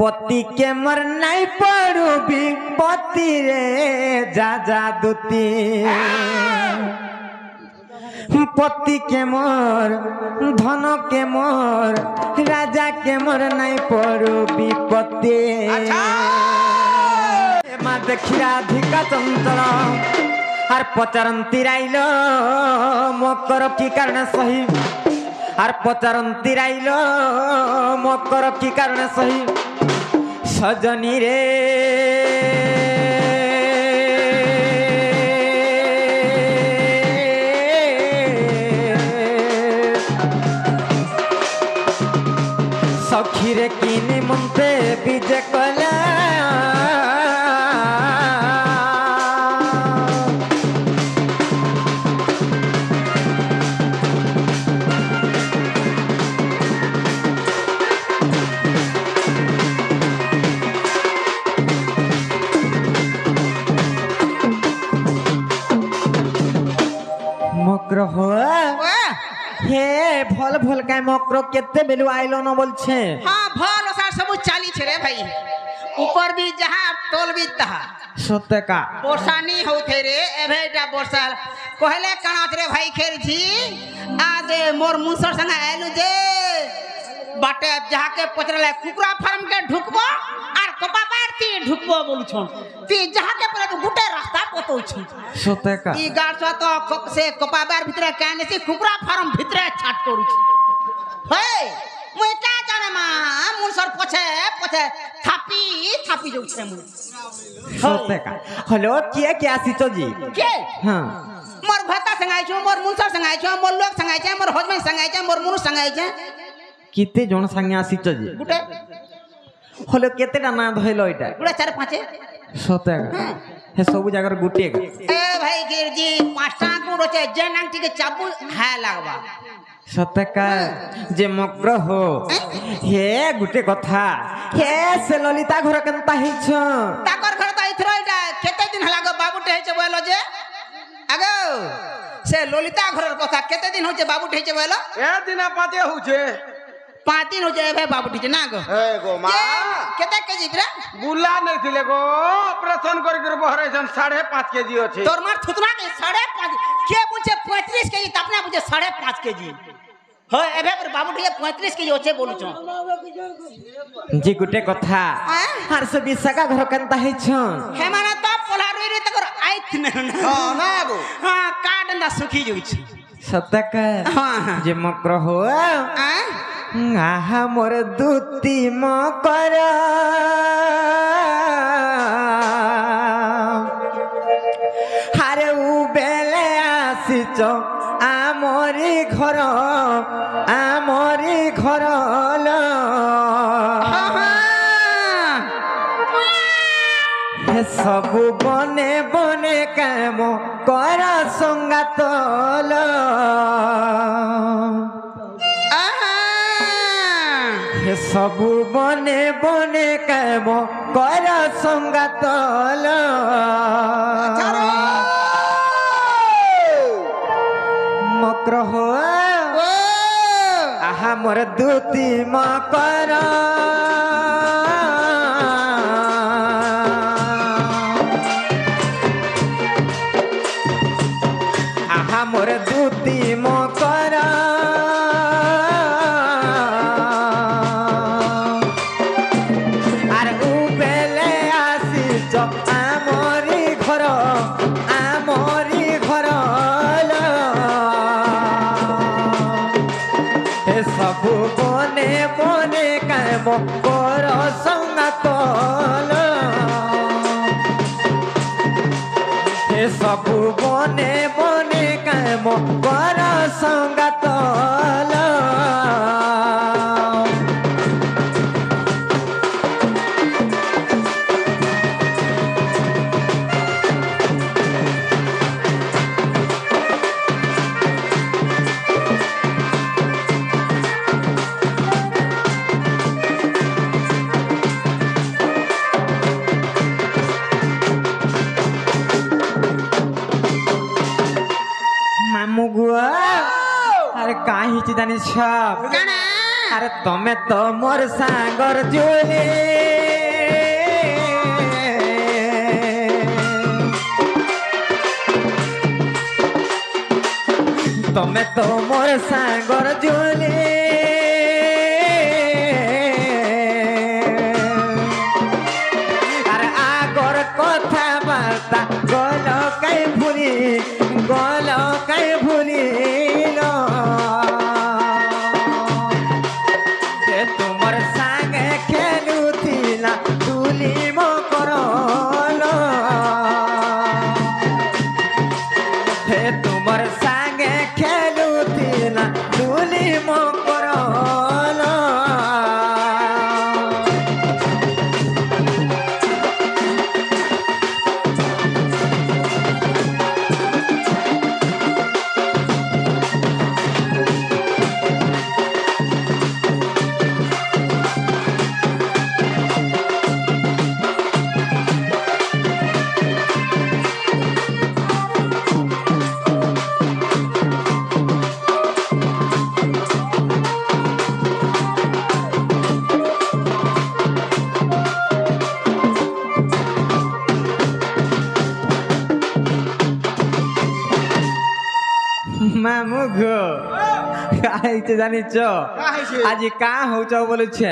पति के मर नहीं पड़ू विपत्ति रे जा जा दूती पति के मोर धन के मोर राजा के मोर नहीं पड़ू विपत्ति माँ देखी राधिका चंचल आर पचारती राइल मकर की कारण सही आर पचारती राइल मकर की कारण सही सजनी रे सखी रे की निमंते विजय कला मकर हो हे भल भल का मकर केते बेलु आइलो न बोलछे हां भल ओसा सब चाली छे रे भाई ऊपर भी जहां तोल भी तहा सत्य का वर्षा नहीं होथे रे एभेटा वर्षा कहले कणात रे भाई खेर छी आज मोर मुसर संग आइलु जे बाटे जहां के पचरले कुकुरा फार्म के ढुकबो आर कपा बारती ढुकबो बोलु छन ती जहां के परे तो गुटे रास्ता पतो छी सत्य का ई गाड़ तो कप से कपा बार भीतर काने से कुकुरा फार्म भीतर छाट करू छी हे मुई का जाने मा मुसर पछे पछे थापी जाउ छे मु सत्य का हेलो के आसीचो जी के हां मोर भता संगाई छो मोर मुसर संगाई छो मोर लोग संगाई छे मोर हजबैंड संगाई छे मोर मुनु संगाई छे किते जण संगे आसीचो जी गुटे हेलो केतेटा ना धइलो इटा गुटे 4-5 सत्य का हे सब जगह गुटे ए भाई गिरजी पांचटा गुड़ छे जे नांगटी के चाबू है लागबा सत्य का जे मग्र हो हे गुटे कथा हे से ललिता घर केनता हिछ ताकर घर त इथरो इटा केते दिन हलागो बाबूटे हेचे बोलो जे आगो से ललिता घर कथा केते दिन होचे बाबूटे हेचे बोलो ए दिना पाते होचे 5 दिन होचे भाई बाबूटे जे ना गो ए गो मां केते केजी रे बुला नहीं थिले गो ऑपरेशन कर कर बहरे जन 5.5 केजी अछि तोर मार थुतरा के 5.5 के पूछे 35 केजी तपना पूछे 5.5 केजी हो एबे पर बाबूटे 35 केजी होचे बोलु छ जी गुटे कथा हर से बिसका घर केनता हिछ हे माने तो पोला रोई रे तकर आइत न हां ना गो हां काडंदा सुखी जोइ छ सत्य का हां जे मकर हो आहा मोर दूती मकर हारे उ बेले आसीच आमरी घर ल हे सब बने बने काम कर संगात ल सबु बने बने काम कर संगात मकर हो आहा मोर दूती मकर आहा मोर दूती मकर सबु बने बने काम कर संगात हे सबु बने बने काम कर संगात अरे काहे चिदानी छप अरे तमे तो मोर सागर जुली তুমি তো মোর সাগর জুলি আর আগর কথা বার্তা গল কাই ভুলিল তোমার সাঙ্গে খেলুথিলা তুলি মো করল হে তোমার সাঙ্গে খেলুথিলা তুলি মো করল মামু গো আইতে জানিছ আজি কা হউছ বলছে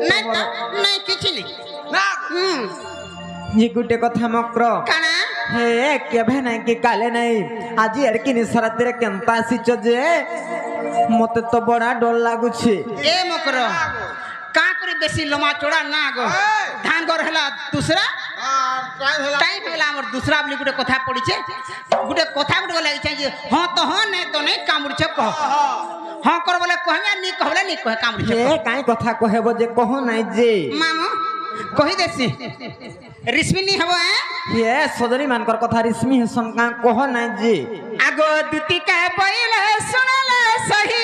নাই তো নাই কিছু নেই জি গুটে কথা মক্র কানা হে কেভে নাই কি কালে নাই আজি এড়কি নিসরাতেরে কেনতা আসিছ যে মতে তো বড়া ডর লাগুছে এ মকর কা করে বেশি লমা চড়া না গো ধান গর হেলা দুসরা টাইম হেলা আমার দুসরা বলি গুটে কথা পড়িছে গুটে কথা গুটে লাগিছে যে হ্যাঁ তো হ্যাঁ নাই তো নাই কামুড়ছে কহ হ্যাঁ কর বলে কহবে নি কহলে নি কহে কামুড়ছে হে কাই কথা কহেব যে কহ নাই যে মামু কহি দেছি রিসমিনি হব হে সদরি মানকর কথা রিসমি হেসন কা কহ নাই যে আগো দুতি কা পইলে শুনলে সহি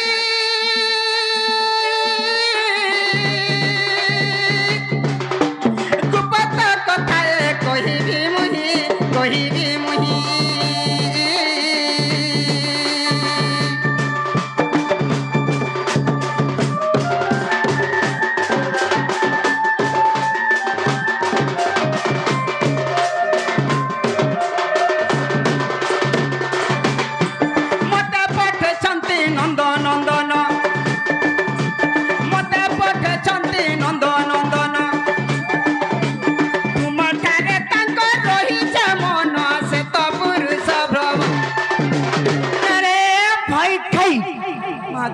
গুপত কথায় কহিবি মুহি মতে পঠেছন্তি নন্দন মতে পঠেছন্তি নন্দন তোমার ঠারে তাঙ্ক রহিছে মন সে তো পুরুষ ভ্রম আরে ভাই খাই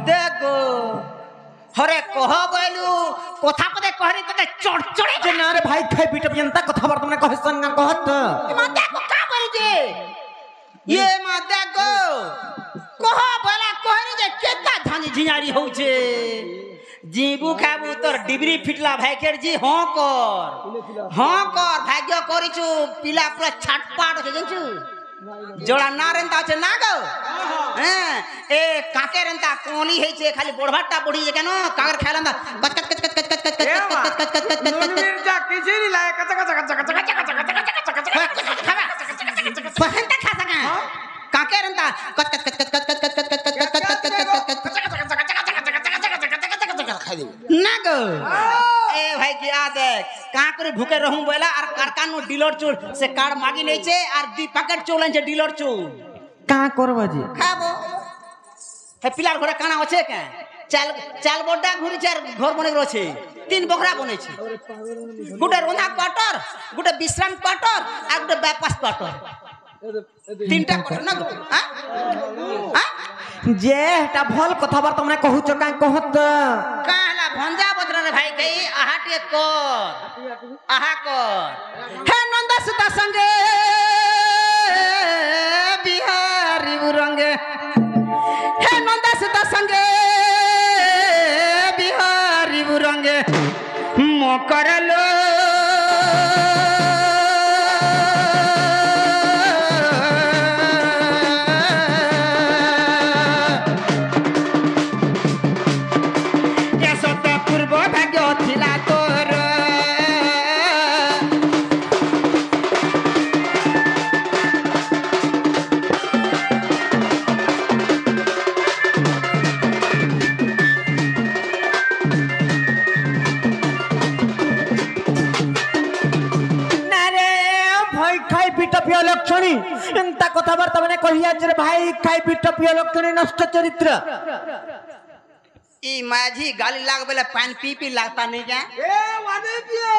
দেখো হরে কহ বলু কথা পদে কহরি তোকে চড়চড়ে যে না রে ভাই খাই পিটব জনতা কথা বর্তমানে কহসন না কহত মা দেখো কা বলছে ইয়ে মা দেখো কহ বলা কহরি যে কেতা ধানি ঝিঞারি হউছে জিবু খাবু তোর ডিবরি ফিটলা ভাইকের জি হ্যাঁ কর ভাগ্য করিছু পিলা পুরা ছাটপাট হচ্ছে জানছু জোড়া না রেন্তা আছে না গো হ্যাঁ এ কাকে রেন্তা কোনি হইছে খালি বড়ভাটটা বড়ি যে কেন কাকের খেলান্দা কচ কচ কচ কচ কচ কচ কচ কচ কচ কচ কচ কচ কচ মির্জা কিছু নি লাগে কচ কচ কচ কচ কচ পহনটা খাসা কা কাকে রেন্তা কচ কচ কচ কচ কচ কচ কচ কচ কচ কচ কচ না গো এ ভাই কি আ দেখ কা করে ভুকে रहूं बोला আর কারকানো ডিলর চুল সে কার্ড মাগি নেছে আর দি প্যাকেট চুল আনছে ডিলর চুল কা করব যে খাবো হে পিলার ঘরে কানা আছে কে চাল চাল বড়া ঘুরি চার ঘর বনে রছে তিন বকরা বনেছে গুটে রন্ধা কোয়ার্টার গুটে বিশ্রাম কোয়ার্টার আর গুটে বাইপাস কোয়ার্টার তিনটা কোয়ার্টার না হ্যাঁ হ্যাঁ যে এটা ভাল কথা বর্তমানে কহুছ কা কহত কাহলা ভঞ্জা বদ্রে ভাই কই আহা টিকে কর আহা কর হে নন্দা সুতা সঙ্গে বিহারি রঙ্গে হে নন্দা সুতা সঙ্গে বিহারি রঙ্গে মকরলো পূর্ব ভাগ্য ଥିଲା তোর ভাই খাই পিঠ পিও লক্ষণী এন্তা কথাবার্তা মানে কহিয়া যে ভাই খাই পিঠ পিও লক্ষণী নষ্ট চরিত্র ई माझी गाली लाग बेला पानी पी पी लागता नहीं क्या এ ওয়ানে দিয়ে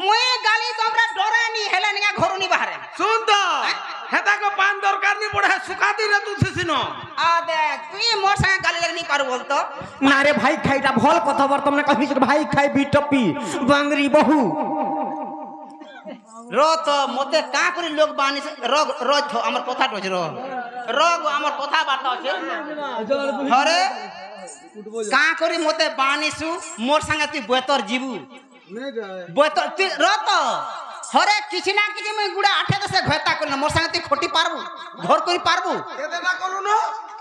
मुए गाली तो हमरा डरे नहीं हेला नहीं घरो नहीं बाहर শুন তো হেতাকে পান দরকার নি পড়ে শুকা দিলে তুই সিসিনো आ देख तू ये मोर संग गाली लग नहीं पारू बोलतो না রে ভাই খাইটা ভল কথাবার্তা মানে কহিস ভাই খাই পিঠ পি বাংরি বহু रो तो मते का करी लोग बानी से रोग रोज थो हमर कथा टोज रो रोग हमर कथा बाता छे हरे का करी मते बानी सु मोर संग तू बेतर जीबू बेतर तू रो तो हरे किछि ना किछि मैं गुडा 8 10 घयता करन मोर संग तू खोटी पारबू घर करी पारबू কেতে না করু না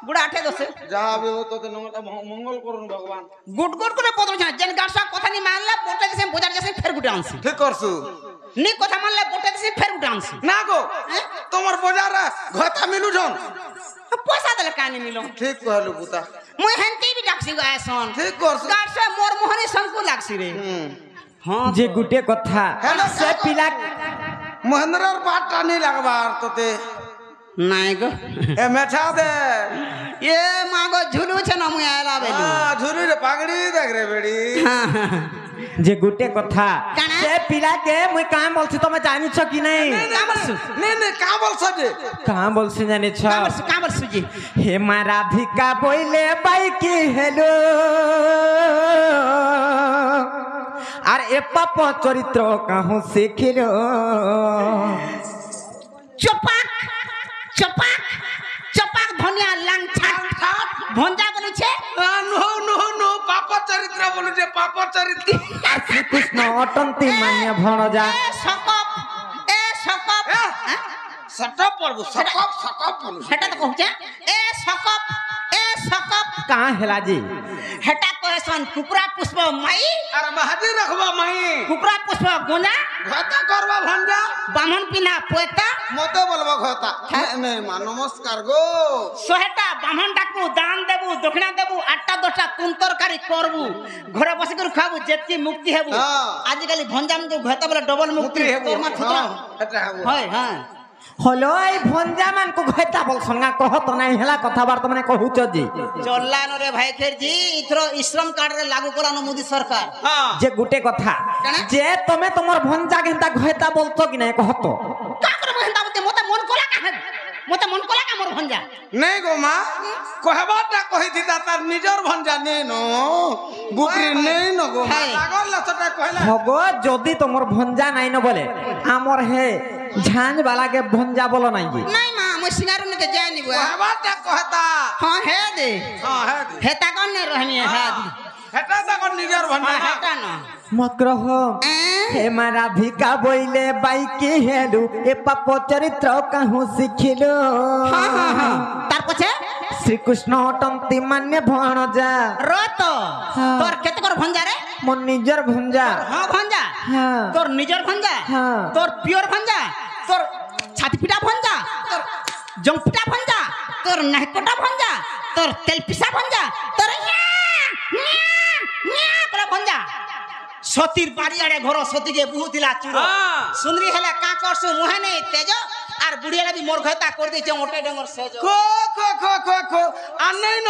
गुडा 8 10 যা হবে ও তোতে নমতা মঙ্গল করুন ভগবান गुड गुड करे पदर छ जन गासा कथा नहीं मानला बोटे से बोजार जैसे फेर गुडा आंसी ঠিক করছু नी कथा मानले बोटे से फेर गुडा आंसी না গো তোমার বাজারে ঘটা মিলুছন पैसा देले कानी मिलो ঠিক কইলু পুতা मुई हेंती भी डाक्सी गए सोन ঠিক করছু गासा मोर मोहनी संकु लागसी रे हां যে গুটে কথা হ্যালো, সে পিলা মহেন্দ্রর বাট টানি লাগবার তোতে নাই গো এ মেঠা দে ये मागो झुलू छ न मुई आला बेलु ঝুরি রে পাগড়ি দেখ রে বেড়ি যে গুটে কথা কানা? সে পিলাকে মুই কাম বলছি তুমি জানিছ কি নাই নে নে কা বলছ যে কাম বলছি জানিছ काबर सुजी হে মা রাধিকা বইলে বাই কি হেলো আর এ পাপ চরিত্র কাহু শিখিল चपाक चपाक चपाक धनिया लांग छाट भंजा गनु छे নো নো নো পাপ চরিত্র বলু যে পাপ চরিত্র আর শ্রীকৃষ্ণ অটন্তি মান্য ভণজা ए सकप সটপ পড়বু সটপ বলু हेटा तो कहू छे ए सकप কাহা হেলা জি हेटा कहसन कुकुरा पुष्प माई আর মাহাজি রাখবা মাই कुकुरा पुष्प गोंजा ঘটা করবা ভঞ্জা बामन पिना पोता মতে বলবা ঘটা নে মা নমস্কার গো सोहेटा बामन डाकू दान देबू दक्षिणा देबू 8टा 10टा तुन तरकारी करबू घरे बसी कर खाबू जेतकी मुक्ति हेबू हाँ। आजिकाली भंजाम जो घता बोले डबल मुक्ति হেবু तोर मार छुतरा এটা হেবু হয় হ্যাঁ হলো এই ভঞ্জা মানকু ঘইতা বলছন না কহত নাই হেলা কথাবার্তা মানে কহুছ জি চল্লানো রে ভাই খেরজি ইথর শ্রম কার্ড রে লাগু করানো মোদি সরকার হ্যাঁ যে গুটে কথা কেন? যে তুমি তোমার ভঞ্জা ঘেন্তা ঘইতা বলছো কি নাই কহত কা করে ভঞ্জা মতে মতে মন কোলা কা হেব মতে মন কোলা কা মোর ভঞ্জা নেই গো মা কহবাটা কহিতি তার নিজর ভঞ্জা নেই নো বুকরি নেই ন গো মা হ্যাঁ। লাগল লসটা কইলা হগ যদি তোমার ভঞ্জা নাই ন বলে আমর হে ঝাঞ্জ বালাকে ভঞ্জা বলো নাই জি নাই মা মই সিঙ্গারু নে যাই নিবো কহবাটা কহতা हां हे दे হ্যাঁ হ্যাঁ हेता कोन ने रहनी है হেটা তার নিজর ভঞ্জা हां हेता ना মগ্রহ হে মা রাধিকা বইলে বাইকে হেলু এ পাপ চরিত্র কাহু শিখিলো हां हां हां तार पछे শ্রীকৃষ্ণ অটন্তি মান্য ভণজা রত हाँ। তোর কেতে কর ভঞ্জা রে মন নিজর ভঞ্জা हां भंजा হ্যাঁ তোর নিজর ভঞ্জা हाँ। তোর পিওর ভঞ্জা তোর ছাতি পিটা ভঞ্জা তোর জংপিটা ভঞ্জা তোর নাহকটা ভঞ্জা তোর তেল পিসা ভঞ্জা তোর তোর ভঞ্জা সতীর বাড়ি আড়ে ঘর সতীকে বহুতিলা চুর হ্যাঁ। সুন্দরী হেলে কা করছু মুহে নেই তেজ আর বুড়িয়ালা বি মোর ঘয়তা করে দিছে ওটে ডঙ্গর সেজ কো কো কো কো কো আর নেই ন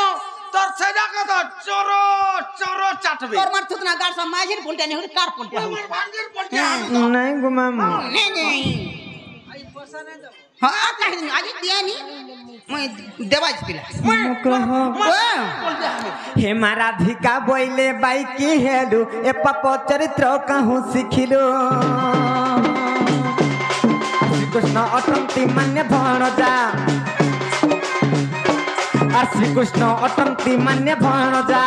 তোর সেটা কথা চোর চোর চাটবে তোর মার থুতনা গাড় সব মাঝির পুলটা নি হরি কার পুলটা তোমার ভাঙ্গির পড়িয়া নাই গো মামা নে নে হ্যাঁ কাহি আজ দিয়ানি মই দেবাজ পিলা মগ্রহ হে মা রাধিকা বইলে বাইকে হেলু এ পাপ চরিত্র কাহু শিখিলো শ্রীকৃষ্ণ অটন্তি মান্য ভণজা আর শ্রীকৃষ্ণ অটন্তি মান্য ভণজা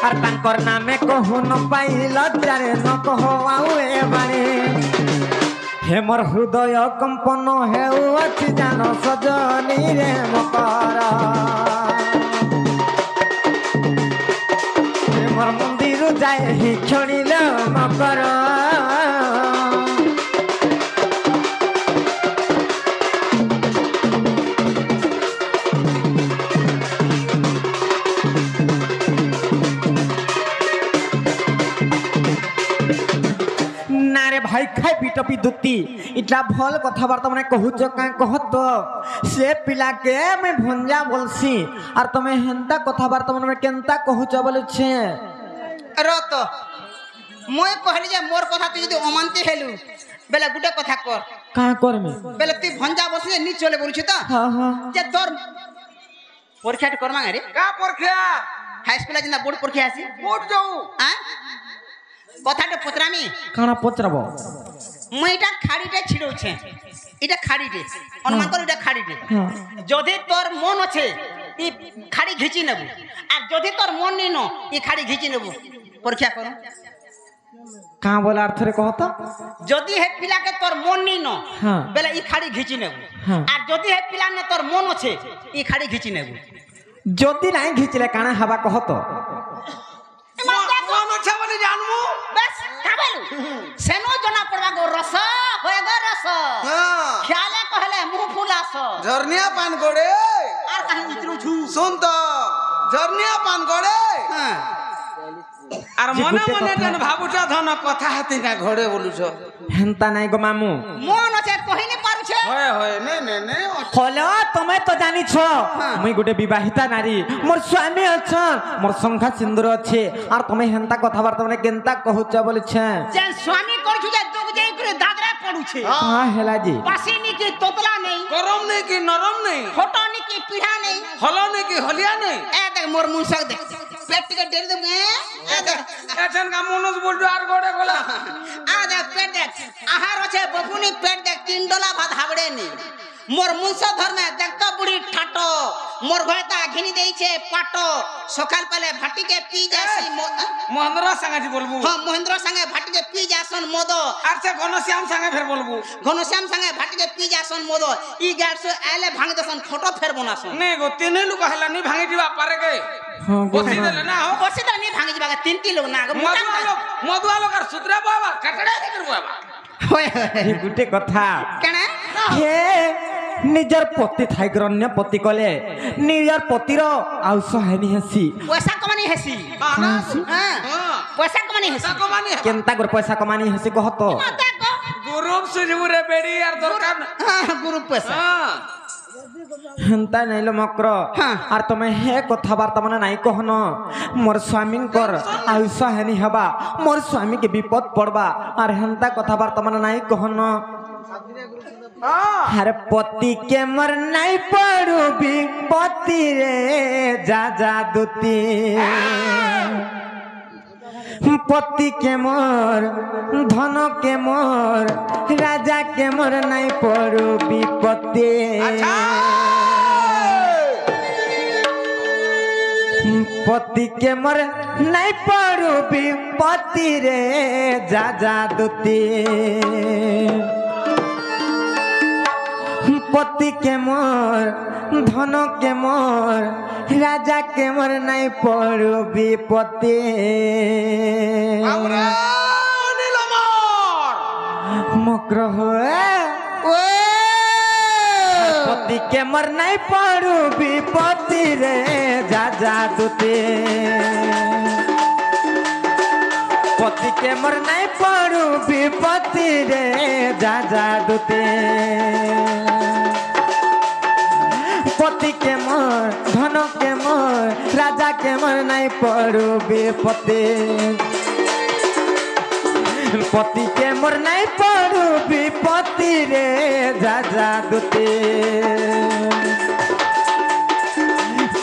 আর তাঙ্কর নামে কহু ন পাই লজ্জারে ন কহ আউ এ বাণী হে মোর হৃদয় কম্পন হেউ অছি জান সজনী রে মকর হে মোর মন্দির যায় হি ক্ষণিল মকর না রে ভাই খাই खाए बिटपी दुती इतना भल कथबार्ता मैंने कहूच क्या कह तो से पिला के मैं भंजा बोलसी और तुम्हें हेन्ता कथबार्ता मैंने केन्ता कहूच बोले छे रो तो मुई कहली जे मोर कथा तू यदि अमानती हेलु बेले गुटे कथा कर कहाँ कर में बेले तू भंजा बसी नी चले बोलछु तो हाँ हाँ जे तोर परीक्षा करमा रे का परीक्षा हाई स्कूल जिना बोर्ड परीक्षा आसी बोर्ड जाऊ आ कथाटे पचरामी काना पचरब मुई इटा खाड़ीटे छिड़ौ छे इटा खाड़ीटे अनुमान कर इटा खाड़ीटे हाँ যদি তোর মন আছে ই খাড়ি ঘিচি নেব আর যদি তোর মন নেই ন ই খাড়ি ঘিচি নেব পরীক্ষা করো कहाँ बोला अर्थ रे कहता যদি হে পিলাকে তোর মন নেই ন हाँ বেলে ই খাড়ি ঘিচি নেব हाँ আর যদি হে পিলা নে তোর মন আছে ই খাড়ি ঘিচি নেব যদি নাই ঘিচলে কানা হবা কহত মন আছে বলে জানমু বাস কাবেলু সেনো জনা পড়বা গো রস হয়ে গো রস হ্যাঁ খেয়ালে কহলে মুহ ফুলাস ঝরনিয়া পান গড়ে আর কাহি উতরু ছু শুন তো ঝরনিয়া পান গড়ে হ্যাঁ আর যে মনে গুটে মনে কথা। যেন ভাবুছ ধন কথা হাতে না ঘরে বলুছ হেন্তা নাই গো মামু মন আছে কহিনি পারুছে হয় হয় নে নে নে হলো তুমি তো জানিছ মুই গোটে বিবাহিতা নারী মোর স্বামী অছন মোর সংখ্যা সিন্দুর আছে আর তুমি হেন্তা কথাবার্তা মানে কেনতা কহুছ বলেছে যে স্বামী করছু যে দুগ যাই করে দাদরা পড়ুছে কहाँ হেলা জি পাশে নি কি তোতলা নেই গরম নেই কি নরম নেই ফটো নি কি পিড়া নেই হল নেই কি হলিয়া নেই এ দেখ মোর মুনসাক দেখ পেট থেকে ডেল দেব এ দেখ এখান কা মনোজ বলছো আর গড়ে গলা আ দেখ পেট দেখ আহার আছে বপুনি পেট দেখ 3 ডলা ভাত হাবড়ে নি মোর মুনস ধর্মে দেখ তো বুড়ি ঠাটো মোর ঘয়তা ঘিনি দেইছে পাটো সকাল পালে ভাটিকে পি যাসি মহেন্দ্র সাঙ্গাজি বলবো হ্যাঁ মহেন্দ্র সঙ্গে ভাটিকে পি যাসন মদ আর সে ঘনশ্যাম সাঙ্গে ফের বলবো ঘনশ্যাম সঙ্গে ভাটিকে পি যাসন মদ ই গাড়ছো আইলে ভাঙি দেসন ফটো ফের বনাসন নে গো তিনে লোক হেলানি ভাঙি দিবা পারে গে হ্যাঁ গো বসি দেলে না হো বসে তো নি ভাঙি যাবা 3টি লোক না গো মধুয়া লোক আর সুতরা বাবা কাটড়া করব বাবা হয় এই গোটে কথা কেন হে নিজর পতি থাইকর অন্য পতি কলে নিজর পতির আউস হেনি হেসি পয়সা কমানি হেসি হ্যাঁ পয়সা কমানি হেসি কমানি কেনতা করে পয়সা কমানি হেসি কহত গরম সুজবুরে বেড়ি আর দরকার না গুরু পয়সা হ্যাঁ হেন্তা নাইলো মক্র হ্যাঁ। আর তুমি হে কথাবার্তা মানে নাই কহন মোর স্বামীঙ্কর আয়ুষ হেনি হবা মোর স্বামীকে বিপদ পড়বা আর হেন্তা কথাবার্তা মানে নাই কহন हर पति के मर नहीं पड़ू विपत्ति रे जा जा दुती पति के मोर धन के मोर राजा के मोर नहीं पड़ू विपत्ति पति के मोर नहीं पड़ू विपत्ति रे जा जा दुती पति के मोर धन के मोर राजा के मोर नहीं पड़ू विपत्ति मकर हो पति के मोर नहीं पड़ू विपत्ति रे जा जा दुते पति के मोर नहीं पड़ू विपत्ति रे जा जा दुते पति के मोर धन के मोर राजा के मोर नहीं पड़ू विपत्ति पति के मोर नहीं पड़ू विपत्ति रे जा जा दुते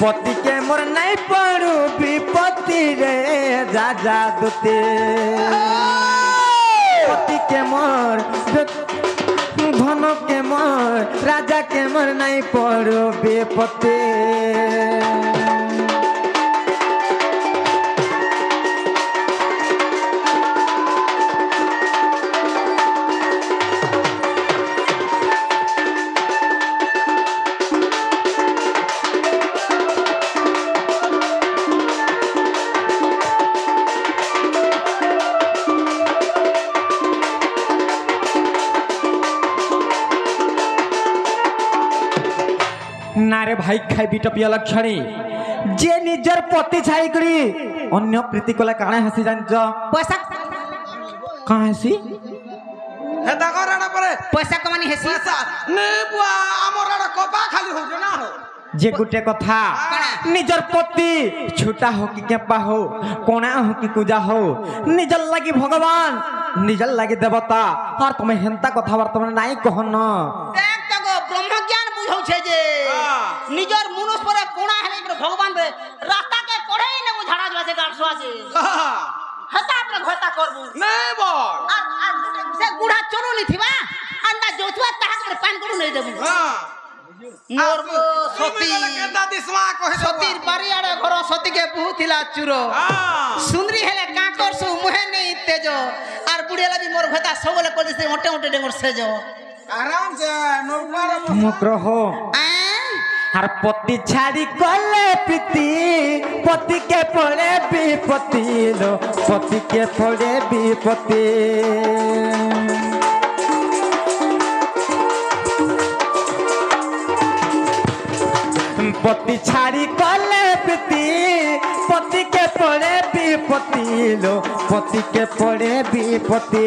पति के मोर नहीं पड़ू विपत्ति रे जा जा दुते पति के मोर धन के मोर राजा के मोर नहीं पड़ो विपत्ति नारे भाई खाई बिटपिया लक्षणी जे निजर पति छाई करी अन्य प्रीति कोला काणे हसी जानछ पैसा कहाँ हसी হেতা করে না পরে পয়সা কমানি হেসি পয়সা নে বুয়া আমার আড়ে কপা খালি হচ্ছে না হো যে গোটে কথা নিজর প্রতি ছোটা হো কি কেপা হো কোণা হো কি কুজা হো নিজর লাগি ভগবান নিজর লাগি দেবতা আর তুমি হেন্তা কথাবার্তা মানে নাই কহন দেখ তো ব্রহ্মজ্ঞান বুঝাউছে যে নিজর মনুষ পরে কোণা হেলে ভগবান রে রাস্তাকে কড়াই নেবু ঝাড়া যাচ্ছে গাড়ছো আছে হেতা আপনি ঘটা করবু নে বল আর সে গুড়া চরুনি থিবা আন্দা যৌথুয়া তাহাকে পান করু নেই দেবু হ্যাঁ মোর সতী কেতা দিসমা কহে সতীর বাড়িয়াড়ে ঘর সতীকে বহুଥିଲା চুর সুন্দরী হেলে কাঁ করছু মুহে নেই তেজ আর বুড়িয়া লাগি মোর ঘটা সবলে করে দিছে মোটে মোটে ডেঙ্গর সেজ আরাম সে নৌকার মগ্রহ আর পতি ছাড়ি কলে প্রীতি পতিকে পড়ে বিপত্তি লো পতিকে পড়ে বিপত্তি পতি ছাড়ি কলে প্রীতি পতিকে পড়ে বিপত্তি লো পতিকে পড়ে বিপত্তি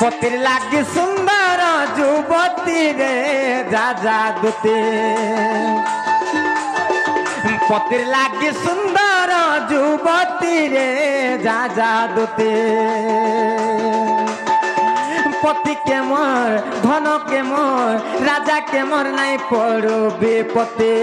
পতির লাগি সুন্দর যুবতী রে যা দুতে পতির লাগি সুন্দর যুবতী রে যা দুতে পতি কেমর ধন কেমর রাজা কেমর নাই পড়বে পতে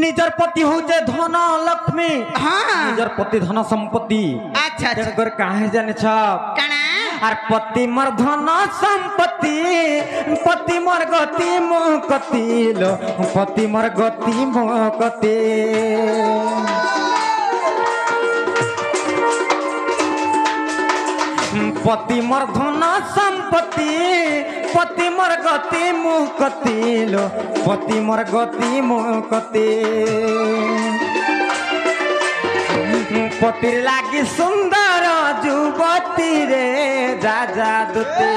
নিজর পতি হচ্ছে ধন লক্ষ্মী নিজর পতি ধন সম্পত্তি আচ্ছা আচ্ছা তেণুকর কাহে জানিছ কানা আর পতি মোর ধন সম্পত্তি পতি মোর গতি মুকতি লো পতি মোর গতি মুকতি পতি মোর ধন সম্পত্তি পতি মোর গতি মুকতি লো পতি মোর গতি মুকতি পতির লাগি সুন্দর যুবতী রে যা দুতে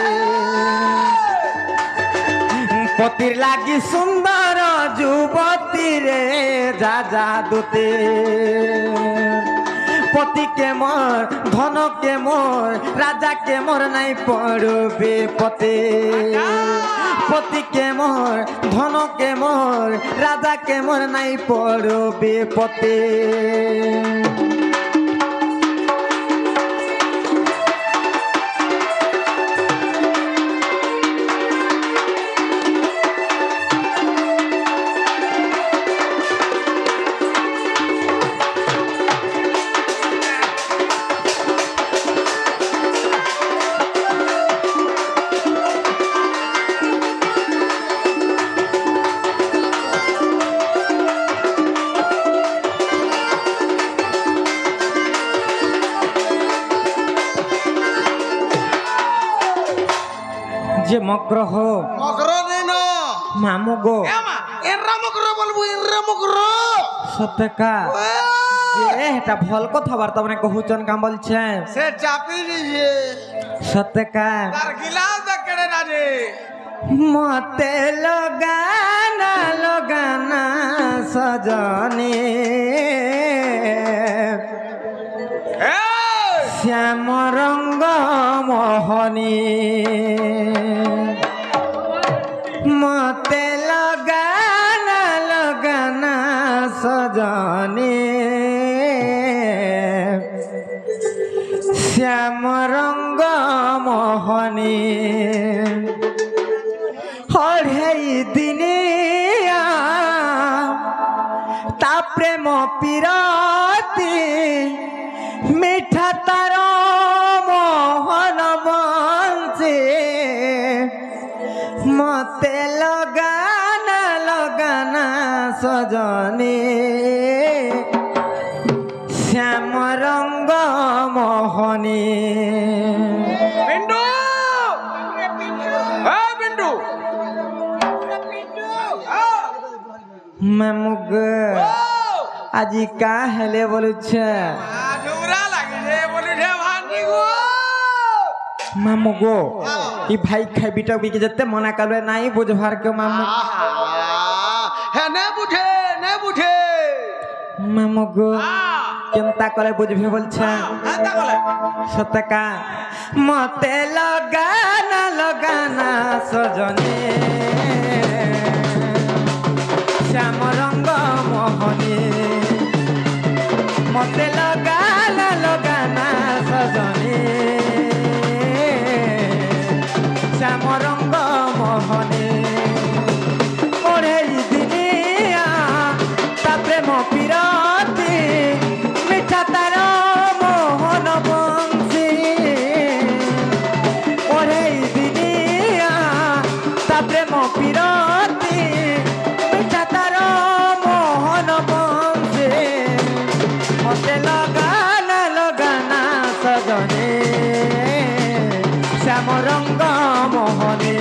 পতির লাগি সুন্দর যুবতী রে যা দুতে পতি কেমর ধন কেমর রাজা কেমর নাই পড়বে পতে পতি কেমর ধন কেমর রাজা কেমর নাই পড়বে পতে যে মগ্রহ মগর দিন মামু গো এমা এরা মগর বলবো এরা মগর সত্যকা এটা ভাল কথাবার্তা মানে কহুচন কাম বলছেন সে চাপি দিছে সত্যকা তার গিলাস দেখড়ে না রে মতে লগানা সজনে শ্যাম রঙ্গ মোহনী মতে লগানা সজনে শ্যাম রঙ্গ মোহনী অঢ়েই দিনিয়া তা প্রেম পিরতি মিঠা তার মোহন বংশে মতে লগানা সজনে শ্যাম রঙ্গ মোহনী মামুগ আজি কা হেলে বলছে ঝগড়া লাগিছে বলিছে ভান্ডি গো মামুগ ই ভাই খাইবিটা বিকে যেতে মনা করবে নাই বুঝবার কেউ মামু হ্যাঁ নে বুঝে মামুগ কেনতা করে বুঝবে বলছে সতকা মতে লগানা সজনে শ্যাম রঙ্গ মোহনে মতে লগানা সজনে শ্যাম রঙ্গ মোহনে ওড়েই দিনিয়া তা প্রেম পিরতি মিঠা তার মোহন বংশী ওড়েই দিনিয়া তা প্রেম পিরতি মিঠা তার মোহন বংশী মতে লগানা সজনে শ্যাম রঙ্গ মোহনে